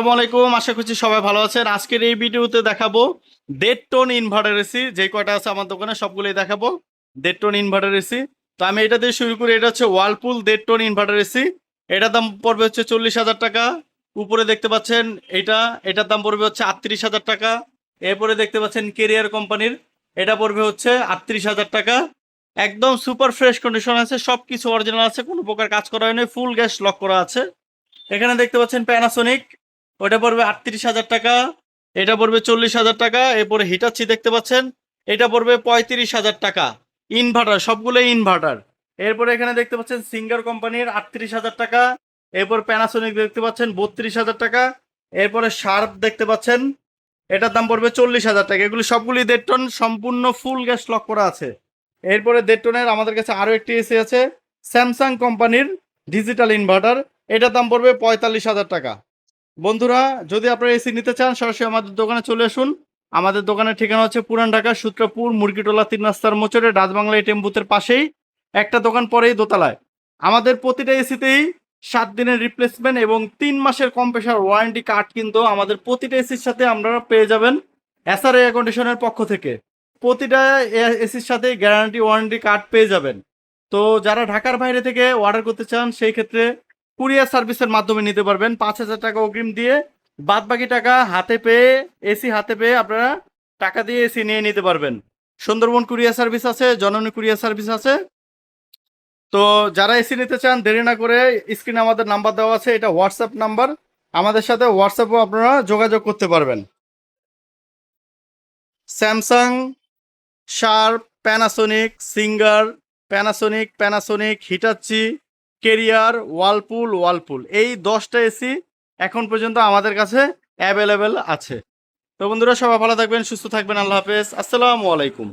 আসসালামু আলাইকুম, আশা করছি সবাই ভালো আছেন। আজকের এই ভিডিওতে দেখাবো 1.5 টন ইনভার্টার এসি। যে কয়টা আছে আমার দোকানে সবগুলোই দেখাবো 1.5 টন ইনভার্টার এসি। তো আমি এটা দিয়ে শুরু করি। এটা হচ্ছে ওয়ালপুল 1.5 টন ইনভার্টার এসি। এটার দাম পড়বে হচ্ছে 40,000 টাকা। উপরে দেখতে পাচ্ছেন এটার দাম পড়বে হচ্ছে 38,000 টাকা। এরপরে দেখতে পাচ্ছেন কেরিয়ার কোম্পানির, এটা পড়বে হচ্ছে 38,000 টাকা। একদম সুপার ফ্রেশ কন্ডিশন আছে, সবকিছু অরিজিনাল আছে, কোনো প্রকার কাজ করা হয়নি, ফুল গ্যাস লক করা আছে। এখানে দেখতে পাচ্ছেন প্যানাসোনিক, ওটা পড়বে 38,000 টাকা। এটা পড়বে 40,000 টাকা। এরপরে হিটাচি দেখতে পাচ্ছেন, এটা পড়বে 35,000 টাকা। ইনভার্টার, সবগুলো ইনভার্টার। এরপরে এখানে দেখতে পাচ্ছেন সিঙ্গার কোম্পানির 38,000 টাকা। এরপর প্যানাসোনিক দেখতে পাচ্ছেন 32,000 টাকা। এরপরে শার্প দেখতে পাচ্ছেন, এটার দাম পড়বে 40,000 টাকা। এগুলি সবগুলি 1.5 টন, সম্পূর্ণ ফুল গ্যাস লক করা আছে। এরপরে 1.5 টনের আমাদের কাছে আরও একটি এসি আছে, স্যামসাং কোম্পানির ডিজিটাল ইনভার্টার। এটার দাম পড়বে 45,000 টাকা। বন্ধুরা, যদি আপনারা এসি নিতে চান সরাসরি আমাদের দোকানে চলে আসুন। আমাদের দোকানের ঠিকানা হচ্ছে পুরান ঢাকা সূত্রপুর মুরগিটোলা 3 রাস্তার মোচরে ডাচবাংলা এটিএম বুথের পাশেই, একটা দোকান পরেই দোতলায়। আমাদের প্রতিটা এসিতেই 7 দিনের রিপ্লেসমেন্ট এবং 3 মাসের কম্প্রেসার ওয়ারেন্টি কার্ড কিন্তু আমাদের প্রতিটা এসির সাথে আপনারা পেয়ে যাবেন এসআর এয়ার কন্ডিশনের পক্ষ থেকে। প্রতিটা এসির সাথে গ্যারান্টি ওয়ারেন্টি কার্ড পেয়ে যাবেন। তো যারা ঢাকার বাইরে থেকে অর্ডার করতে চান সেই ক্ষেত্রে কুরিয়ার সার্ভিসের মাধ্যমে নিতে পারবেন। 5,000 টাকা অগ্রিম দিয়ে বাদ বাকি টাকা হাতে পেয়ে, এসি হাতে পেয়ে আপনারা টাকা দিয়ে এসি নিয়ে নিতে পারবেন। সুন্দরবন কুরিয়ার সার্ভিস আছে, জননী কুরিয়ার সার্ভিস আছে। তো যারা এসি নিতে চান দেরি না করে স্ক্রিনে আমাদের নাম্বার দেওয়া আছে, এটা হোয়াটসঅ্যাপ নাম্বার। আমাদের সাথে হোয়াটসঅ্যাপেও আপনারা যোগাযোগ করতে পারবেন। Samsung, sharp, Panasonic, singer, Panasonic, Hitachi, career, ওয়ালপুল এই 10টা এসি এখন পর্যন্ত আমাদের কাছে অ্যাভেলেবেল আছে। তো বন্ধুরা, সবাই ভালো থাকবেন, সুস্থ থাকবেন। আল্লাহ হাফেজ, আসসালামু আলাইকুম।